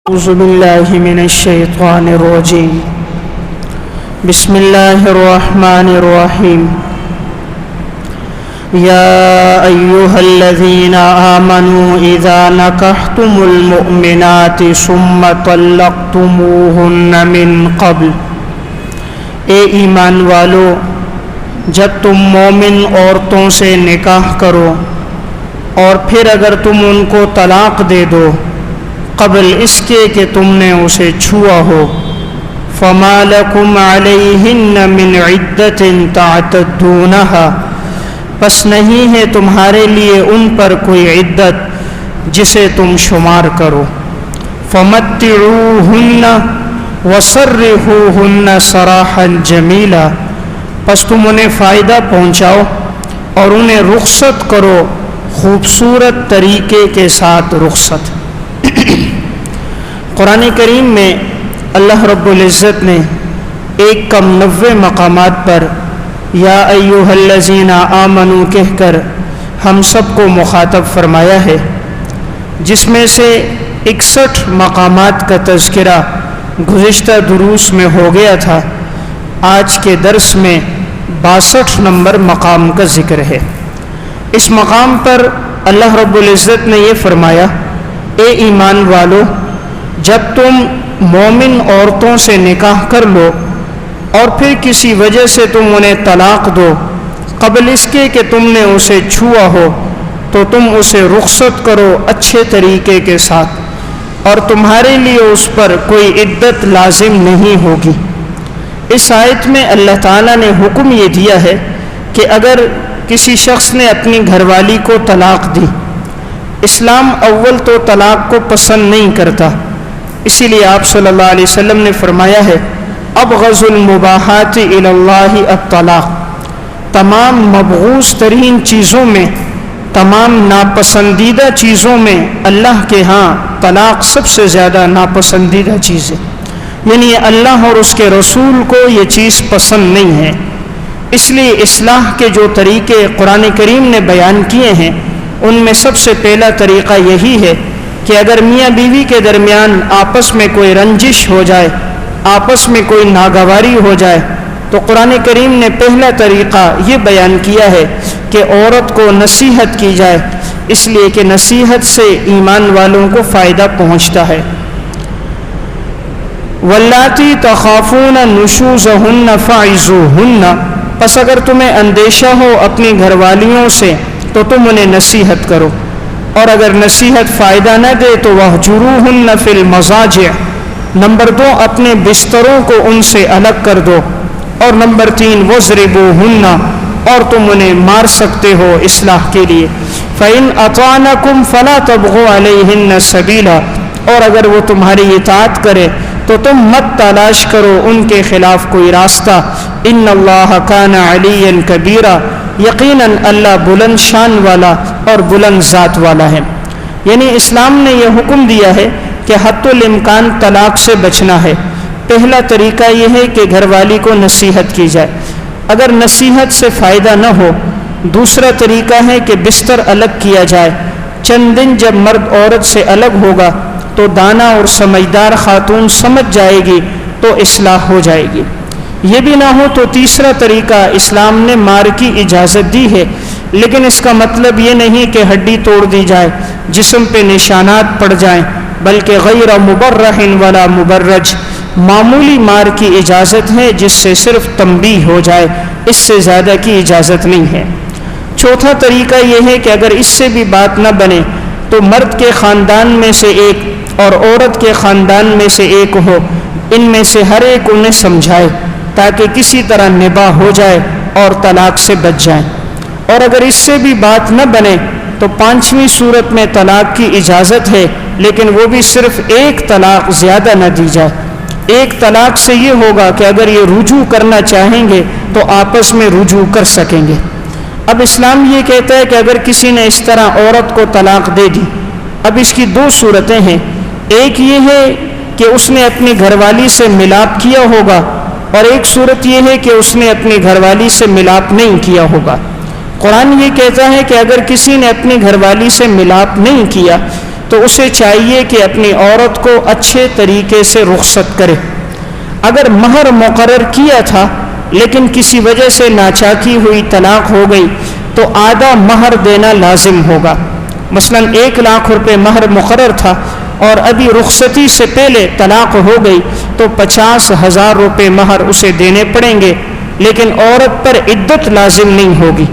اعوذ باللہ من الشیطان الرجیم بسم اللہ الرحمن الرحیم یا ایھا الذین آمنوا اذا نکحتم المؤمنات ثم طلقتموہن من قبل، اے ایمان والو جب تم مومن عورتوں سے نکاح کرو اور پھر اگر تم ان کو طلاق دے دو قبل اس کے کہ تم نے اسے چھوا ہو، فما لکم علیہن من عدت تعتدونها، پس نہیں ہے تمہارے لیے ان پر کوئی عدت جسے تم شمار کرو، فمتعوہن وسرحوہن سراحا جمیلا، پس تم انہیں فائدہ پہنچاؤ اور انہیں رخصت کرو خوبصورت طریقے کے ساتھ رخصت۔ قرآن کریم میں اللہ رب العزت نے 190 مقامات پر یا ایھا الذین آمنوا کہہ کر ہم سب کو مخاطب فرمایا ہے، جس میں سے 61 مقامات کا تذکرہ گزشتہ دروس میں ہو گیا تھا۔ آج کے درس میں 62 نمبر مقام کا ذکر ہے۔ اس مقام پر اللہ رب العزت نے یہ فرمایا، اے ایمان والو جب تم مومن عورتوں سے نکاح کر لو اور پھر کسی وجہ سے تم انہیں طلاق دو قبل اس کے کہ تم نے اسے چھوا ہو، تو تم اسے رخصت کرو اچھے طریقے کے ساتھ، اور تمہارے لیے اس پر کوئی عدت لازم نہیں ہوگی۔ اس آیت میں اللہ تعالیٰ نے حکم یہ دیا ہے کہ اگر کسی شخص نے اپنی گھر والی کو طلاق دی، اسلام اول تو طلاق کو پسند نہیں کرتا، اسی لیے آپ صلی اللہ علیہ وسلم نے فرمایا ہے ابغض المباحات الی اللہ الطلاق، تمام مبغوض ترین چیزوں میں، تمام ناپسندیدہ چیزوں میں اللہ کے ہاں طلاق سب سے زیادہ ناپسندیدہ چیز ہے، یعنی اللہ اور اس کے رسول کو یہ چیز پسند نہیں ہے۔ اس لیے اصلاح کے جو طریقے قرآن کریم نے بیان کیے ہیں ان میں سب سے پہلا طریقہ یہی ہے کہ اگر میاں بیوی کے درمیان آپس میں کوئی رنجش ہو جائے، آپس میں کوئی ناگواری ہو جائے، تو قرآن کریم نے پہلا طریقہ یہ بیان کیا ہے کہ عورت کو نصیحت کی جائے، اس لیے کہ نصیحت سے ایمان والوں کو فائدہ پہنچتا ہے۔ واللاتی تخافون نشوزہن فعظوہن، پس اگر تمہیں اندیشہ ہو اپنی گھر والیوں سے تو تم انہیں نصیحت کرو، اور اگر نصیحت فائدہ نہ دے تو وَاہْجُرُوهُنَّ فِي الْمَضَاجِعِ، نمبر 2 اپنے بستروں کو ان سے الگ کر دو، اور نمبر 3 وَاضْرِبُوهُنَّ، اور تم انہیں مار سکتے ہو اصلاح کے لیے، فَإِنْ أَطَعْنَكُمْ فَلَا تَبْغُوا عَلَيْهِنَّ سَبِيلًا، اور اگر وہ تمہاری اطاعت کرے تو تم مت تلاش کرو ان کے خلاف کوئی راستہ، ان اللہ کان علیا کبیرا، یقیناً اللہ بلند شان والا اور بلند ذات والا ہے۔ یعنی اسلام نے یہ حکم دیا ہے کہ حتی الامکان طلاق سے بچنا ہے۔ پہلا طریقہ یہ ہے کہ گھر والی کو نصیحت کی جائے، اگر نصیحت سے فائدہ نہ ہو دوسرا طریقہ ہے کہ بستر الگ کیا جائے، چند دن جب مرد عورت سے الگ ہوگا تو دانا اور سمجھدار خاتون سمجھ جائے گی تو اصلاح ہو جائے گی۔ یہ بھی نہ ہو تو تیسرا طریقہ اسلام نے مار کی اجازت دی ہے، لیکن اس کا مطلب یہ نہیں کہ ہڈی توڑ دی جائے، جسم پہ نشانات پڑ جائیں، بلکہ غیر مبرح ولا مبرج، معمولی مار کی اجازت ہے جس سے صرف تنبیہ ہو جائے، اس سے زیادہ کی اجازت نہیں ہے۔ چوتھا طریقہ یہ ہے کہ اگر اس سے بھی بات نہ بنے تو مرد کے خاندان میں سے ایک اور عورت کے خاندان میں سے ایک ہو، ان میں سے ہر ایک انہیں سمجھائے تاکہ کسی طرح نباہ ہو جائے اور طلاق سے بچ جائیں، اور اگر اس سے بھی بات نہ بنے تو 5ویں صورت میں طلاق کی اجازت ہے، لیکن وہ بھی صرف ایک طلاق، زیادہ نہ دی جائے۔ ایک طلاق سے یہ ہوگا کہ اگر یہ رجوع کرنا چاہیں گے تو آپس میں رجوع کر سکیں گے۔ اب اسلام یہ کہتا ہے کہ اگر کسی نے اس طرح عورت کو طلاق دے دی، اب اس کی 2 صورتیں ہیں، ایک یہ ہے کہ اس نے اپنی گھر والی سے ملاپ کیا ہوگا، اور ایک صورت یہ ہے کہ اس نے اپنی گھر والی سے ملاپ نہیں کیا ہوگا۔ قرآن یہ کہتا ہے کہ اگر کسی نے اپنی گھر والی سے ملاپ نہیں کیا تو اسے چاہیے کہ اپنی عورت کو اچھے طریقے سے رخصت کرے۔ اگر مہر مقرر کیا تھا لیکن کسی وجہ سے ناچاکی ہوئی، طلاق ہو گئی، تو آدھا مہر دینا لازم ہوگا۔ مثلا 1,00,000 روپے مہر مقرر تھا اور ابھی رخصتی سے پہلے طلاق ہو گئی تو 50,000 روپے مہر اسے دینے پڑیں گے، لیکن عورت پر عدت لازم نہیں ہوگی۔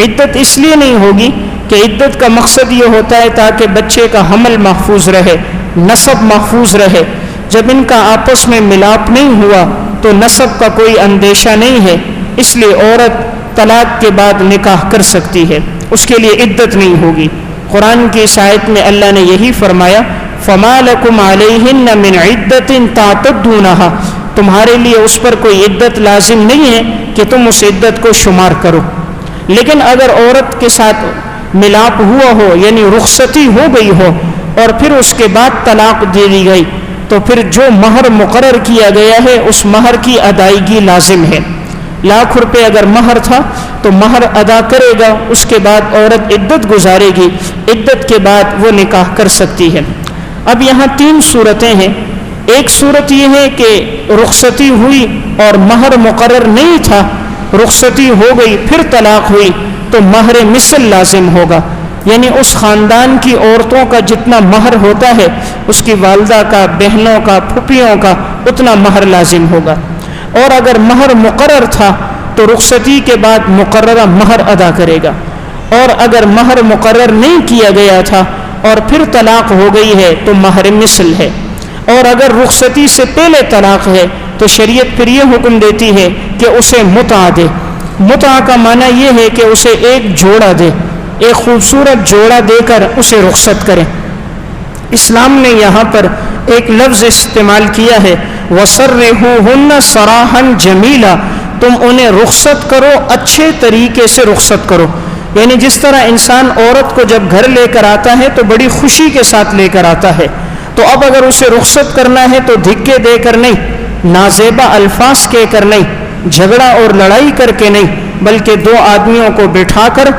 عدت اس لیے نہیں ہوگی کہ عدت کا مقصد یہ ہوتا ہے تاکہ بچے کا حمل محفوظ رہے، نسب محفوظ رہے۔ جب ان کا آپس میں ملاپ نہیں ہوا تو نسب کا کوئی اندیشہ نہیں ہے، اس لیے عورت طلاق کے بعد نکاح کر سکتی ہے، اس کے لیے عدت نہیں ہوگی۔ قرآن کی اس آیت میں اللہ نے یہی فرمایا، فَمَا لَكُمْ عَلَيْهِنَّ مِنْ عِدَّةٍ تَعْتَدُّونَهَا، تمہارے لیے اس پر کوئی عدت لازم نہیں ہے کہ تم اس عدت کو شمار کرو۔ لیکن اگر عورت کے ساتھ ملاپ ہوا ہو، یعنی رخصتی ہو گئی ہو اور پھر اس کے بعد طلاق دے دی گئی، تو پھر جو مہر مقرر کیا گیا ہے اس مہر کی ادائیگی لازم ہے۔ 1,00,000 روپے اگر مہر تھا تو مہر ادا کرے گا، اس کے بعد عورت عدت گزارے گی، عدت کے بعد وہ نکاح کر سکتی ہے۔ اب یہاں 3 صورتیں ہیں۔ ایک صورت یہ ہے کہ رخصتی ہوئی اور مہر مقرر نہیں تھا، رخصتی ہو گئی پھر طلاق ہوئی تو مہر مثل لازم ہوگا، یعنی اس خاندان کی عورتوں کا جتنا مہر ہوتا ہے، اس کی والدہ کا، بہنوں کا، پھوپھیوں کا، اتنا مہر لازم ہوگا۔ اور اگر مہر مقرر تھا تو رخصتی کے بعد مقررہ مہر ادا کرے گا، اور اگر مہر مقرر نہیں کیا گیا تھا اور پھر طلاق ہو گئی ہے تو مہر مثل ہے۔ اور اگر رخصتی سے پہلے طلاق ہے تو شریعت پھر یہ حکم دیتی ہے کہ اسے متع دے۔ متع کا معنی یہ ہے کہ اسے ایک جوڑا دے، ایک خوبصورت جوڑا دے کر اسے رخصت کرے۔ اسلام نے یہاں پر ایک لفظ استعمال کیا ہے، وَسَرِّحُوهُنَّ سَرَاحًا جَمِيلًا، تم انہیں رخصت کرو، اچھے طریقے سے رخصت کرو۔ یعنی جس طرح انسان عورت کو جب گھر لے کر آتا ہے تو بڑی خوشی کے ساتھ لے کر آتا ہے، تو اب اگر اسے رخصت کرنا ہے تو دھکے دے کر نہیں، نازیبا الفاظ کہہ کر نہیں، جھگڑا اور لڑائی کر کے نہیں، بلکہ 2 آدمیوں کو بٹھا کر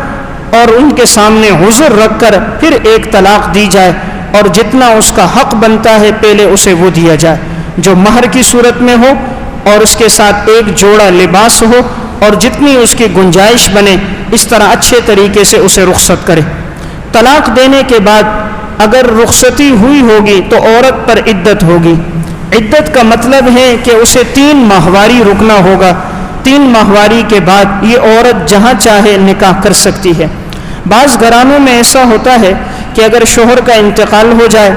اور ان کے سامنے حضور رکھ کر پھر ایک طلاق دی جائے، اور جتنا اس کا حق بنتا ہے پہلے اسے وہ دیا جائے، جو مہر کی صورت میں ہو، اور اس کے ساتھ ایک جوڑا لباس ہو، اور جتنی اس کی گنجائش بنے اس طرح اچھے طریقے سے اسے رخصت کرے۔ طلاق دینے کے بعد اگر رخصتی ہوئی ہوگی تو عورت پر عدت ہوگی۔ عدت کا مطلب ہے کہ اسے 3 ماہواری رکنا ہوگا، 3 ماہواری کے بعد یہ عورت جہاں چاہے نکاح کر سکتی ہے۔ بعض گھرانوں میں ایسا ہوتا ہے کہ اگر شوہر کا انتقال ہو جائے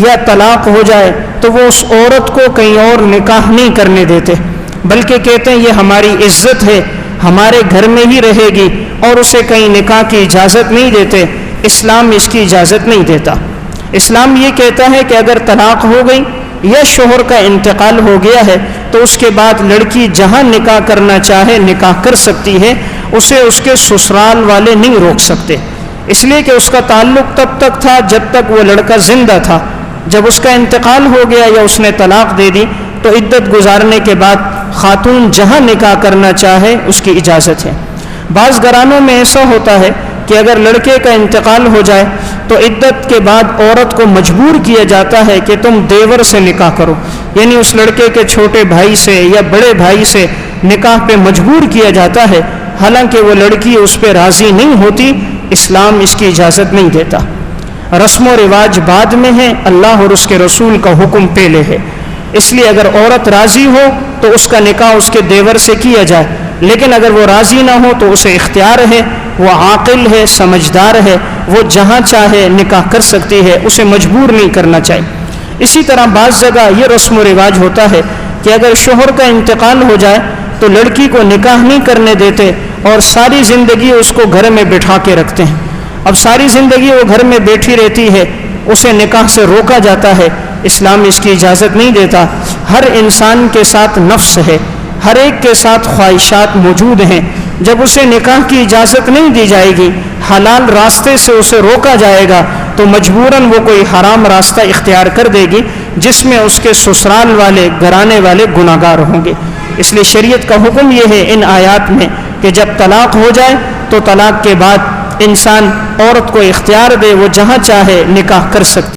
یا طلاق ہو جائے تو وہ اس عورت کو کہیں اور نکاح نہیں کرنے دیتے، بلکہ کہتے ہیں یہ ہماری عزت ہے، ہمارے گھر میں ہی رہے گی، اور اسے کہیں نکاح کی اجازت نہیں دیتے۔ اسلام اس کی اجازت نہیں دیتا۔ اسلام یہ کہتا ہے کہ اگر طلاق ہو گئی یا شوہر کا انتقال ہو گیا ہے تو اس کے بعد لڑکی جہاں نکاح کرنا چاہے نکاح کر سکتی ہے، اسے اس کے سسرال والے نہیں روک سکتے، اس لیے کہ اس کا تعلق تب تک تھا جب تک وہ لڑکا زندہ تھا۔ جب اس کا انتقال ہو گیا یا اس نے طلاق دے دی تو عدت گزارنے کے بعد خاتون جہاں نکاح کرنا چاہے اس کی اجازت ہے۔ بعض گھرانوں میں ایسا ہوتا ہے کہ اگر لڑکے کا انتقال ہو جائے تو عدت کے بعد عورت کو مجبور کیا جاتا ہے کہ تم دیور سے نکاح کرو، یعنی اس لڑکے کے چھوٹے بھائی سے یا بڑے بھائی سے نکاح پہ مجبور کیا جاتا ہے، حالانکہ وہ لڑکی اس پہ راضی نہیں ہوتی۔ اسلام اس کی اجازت نہیں دیتا۔ رسم و رواج بعد میں ہے، اللہ اور اس کے رسول کا حکم پہلے ہے، اس لیے اگر عورت راضی ہو تو اس کا نکاح اس کے دیور سے کیا جائے، لیکن اگر وہ راضی نہ ہو تو اسے اختیار ہے، وہ عاقل ہے، سمجھدار ہے، وہ جہاں چاہے نکاح کر سکتی ہے، اسے مجبور نہیں کرنا چاہیے۔ اسی طرح بعض جگہ یہ رسم و رواج ہوتا ہے کہ اگر شوہر کا انتقال ہو جائے تو لڑکی کو نکاح نہیں کرنے دیتے اور ساری زندگی اس کو گھر میں بٹھا کے رکھتے ہیں۔ اب ساری زندگی وہ گھر میں بیٹھی رہتی ہے، اسے نکاح سے روکا جاتا ہے، اسلام اس کی اجازت نہیں دیتا۔ ہر انسان کے ساتھ نفس ہے، ہر ایک کے ساتھ خواہشات موجود ہیں، جب اسے نکاح کی اجازت نہیں دی جائے گی، حلال راستے سے اسے روکا جائے گا تو مجبوراً وہ کوئی حرام راستہ اختیار کر دے گی جس میں اس کے سسرال والے، گھرانے والے گناہگار ہوں گے۔ اس لیے شریعت کا حکم یہ ہے ان آیات میں کہ جب طلاق ہو جائے تو طلاق کے بعد انسان عورت کو اختیار دے، وہ جہاں چاہے نکاح کر سکتی۔